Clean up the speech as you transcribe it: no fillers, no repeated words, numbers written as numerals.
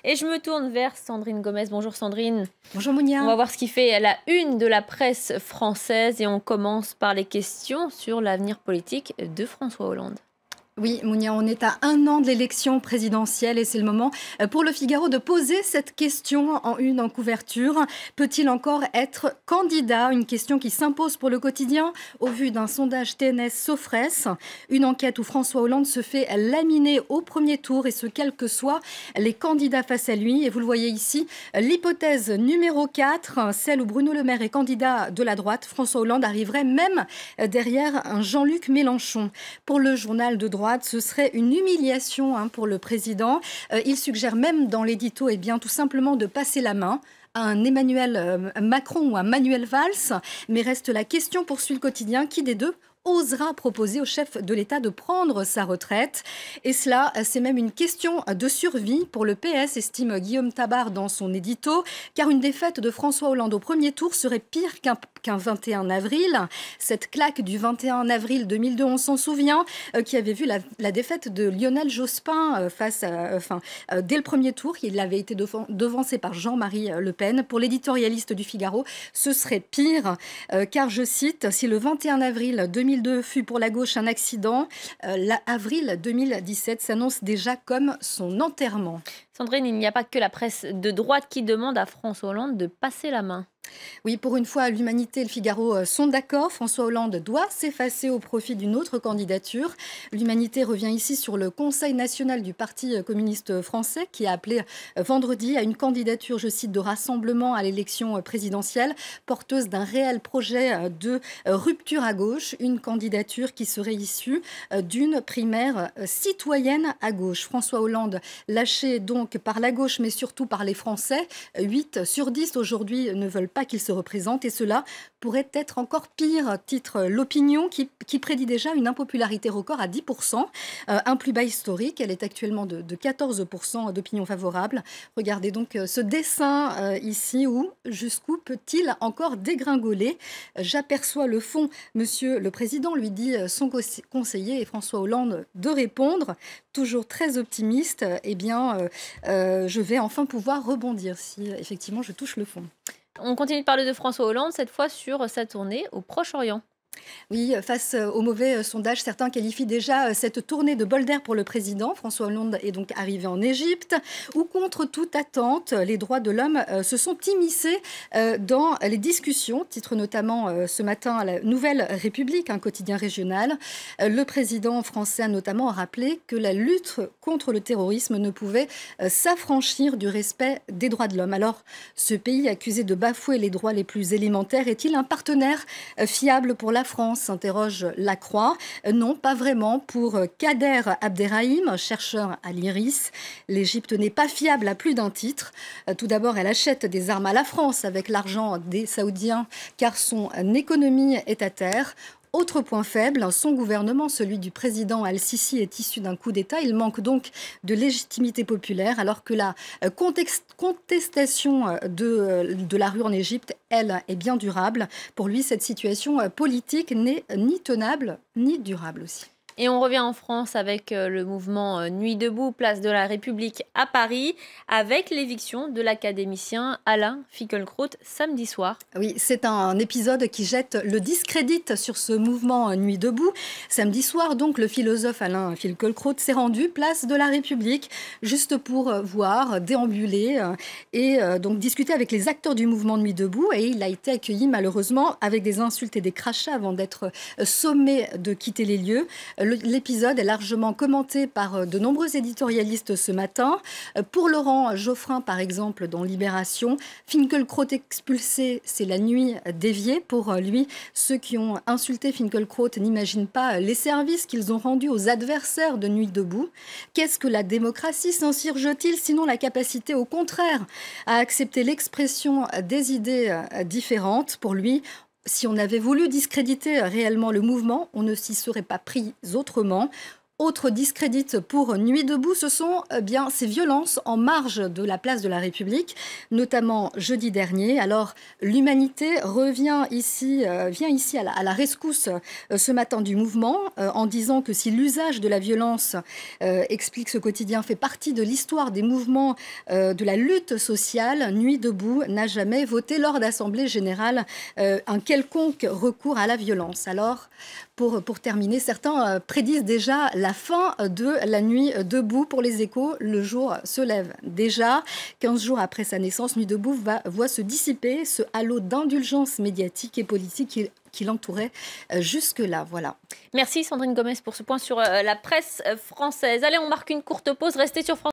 Et je me tourne vers Sandrine Gomez. Bonjour Sandrine. Bonjour On va Mounia. voir ce qui fait la une de la presse française et on commence par les questions sur l'avenir politique de François Hollande. Oui, Mounia, on est à 1 an de l'élection présidentielle et c'est le moment pour Le Figaro de poser cette question en couverture. Peut-il encore être candidat? Une question qui s'impose pour le quotidien au vu d'un sondage TNS Sofres. Une enquête où François Hollande se fait laminer au premier tour et ce, quels que soient les candidats face à lui. Et vous le voyez ici, l'hypothèse numéro 4, celle où Bruno Le Maire est candidat de la droite. François Hollande arriverait même derrière un Jean-Luc Mélenchon. Pour le journal de droite, ce serait une humiliation pour le président. Il suggère même dans l'édito tout simplement de passer la main à un Emmanuel Macron ou un Manuel Valls. Mais reste la question, poursuit le quotidien, qui des deux osera proposer au chef de l'État de prendre sa retraite? Et cela, c'est même une question de survie pour le PS, estime Guillaume Tabar dans son édito, car une défaite de François Hollande au premier tour serait pire qu'un 21 avril. Cette claque du 21 avril 2002, on s'en souvient, qui avait vu la défaite de Lionel Jospin dès le premier tour. Il avait été devancé par Jean-Marie Le Pen. Pour l'éditorialiste du Figaro, ce serait pire, car, je cite, si le 21 avril 2002 fut pour la gauche un accident, l'avril 2017 s'annonce déjà comme son enterrement. Sandrine, il n'y a pas que la presse de droite qui demande à François Hollande de passer la main. Oui, pour une fois, l'Humanité et le Figaro sont d'accord. François Hollande doit s'effacer au profit d'une autre candidature. L'Humanité revient ici sur le Conseil national du Parti communiste français qui a appelé vendredi à une candidature, je cite, de rassemblement à l'élection présidentielle, porteuse d'un réel projet de rupture à gauche, une candidature qui serait issue d'une primaire citoyenne à gauche. François Hollande, lâché donc par la gauche, mais surtout par les Français, 8 sur 10 aujourd'hui ne veulent pas qu'il se représente et cela pourrait être encore pire, titre l'opinion qui prédit déjà une impopularité record à 10%, un plus bas historique. Elle est actuellement de 14% d'opinion favorable. Regardez donc ce dessin ici où jusqu'où peut-il encore dégringoler? J'aperçois le fond, monsieur le président, lui dit son conseiller, et François Hollande de répondre, toujours très optimiste, je vais enfin pouvoir rebondir si effectivement je touche le fond. On continue de parler de François Hollande, cette fois sur sa tournée au Proche-Orient. Oui, face aux mauvais sondages, certains qualifient déjà cette tournée de bol d'air pour le président. François Hollande est donc arrivé en Égypte, où contre toute attente, les droits de l'homme se sont immiscés dans les discussions. Titre notamment ce matin à la Nouvelle République, un quotidien régional. Le président français a notamment rappelé que la lutte contre le terrorisme ne pouvait s'affranchir du respect des droits de l'homme. Alors, ce pays accusé de bafouer les droits les plus élémentaires est-il un partenaire fiable pour la France, s'interroge La Croix. Non, pas vraiment. Pour Kader Abderrahim, chercheur à l'IRIS, l'Égypte n'est pas fiable à plus d'un titre. Tout d'abord, elle achète des armes à la France avec l'argent des Saoudiens, car son économie est à terre. Autre point faible, son gouvernement, celui du président Al-Sisi, est issu d'un coup d'État. Il manque donc de légitimité populaire, alors que la contestation de la rue en Égypte, elle, est bien durable. Pour lui, cette situation politique n'est ni tenable, ni durable aussi. Et on revient en France avec le mouvement Nuit debout, place de la République à Paris, avec l'éviction de l'académicien Alain Finkielkraut samedi soir. Oui, c'est un épisode qui jette le discrédit sur ce mouvement Nuit debout. Samedi soir, donc, le philosophe Alain Finkielkraut s'est rendu place de la République, juste pour voir, déambuler donc discuter avec les acteurs du mouvement Nuit debout. Et il a été accueilli malheureusement avec des insultes et des crachats avant d'être sommé de quitter les lieux. L'épisode est largement commenté par de nombreux éditorialistes ce matin. Pour Laurent Geoffrin, par exemple, dans Libération, Finkielkraut expulsé, c'est la nuit déviée. Pour lui, ceux qui ont insulté Finkielkraut n'imaginent pas les services qu'ils ont rendus aux adversaires de Nuit debout. Qu'est-ce que la démocratie, s'insurge-t-il, sinon la capacité, au contraire, à accepter l'expression des idées différentes? Pour lui, si on avait voulu discréditer réellement le mouvement, on ne s'y serait pas pris autrement. Autre discrédit pour Nuit debout, ce sont bien ces violences en marge de la place de la République, notamment jeudi dernier. Alors l'humanité vient ici à la rescousse ce matin du mouvement en disant que si l'usage de la violence, explique ce quotidien, fait partie de l'histoire des mouvements de la lutte sociale, Nuit debout n'a jamais voté lors d'Assemblée générale un quelconque recours à la violence. Alors pour terminer, certains prédisent déjà la fin de la Nuit debout. Pour les Échos, le jour se lève déjà. 15 jours après sa naissance, Nuit debout voit se dissiper ce halo d'indulgence médiatique et politique qui l'entourait jusque-là. Voilà. Merci Sandrine Gomez pour ce point sur la presse française. Allez, on marque une courte pause. Restez sur France.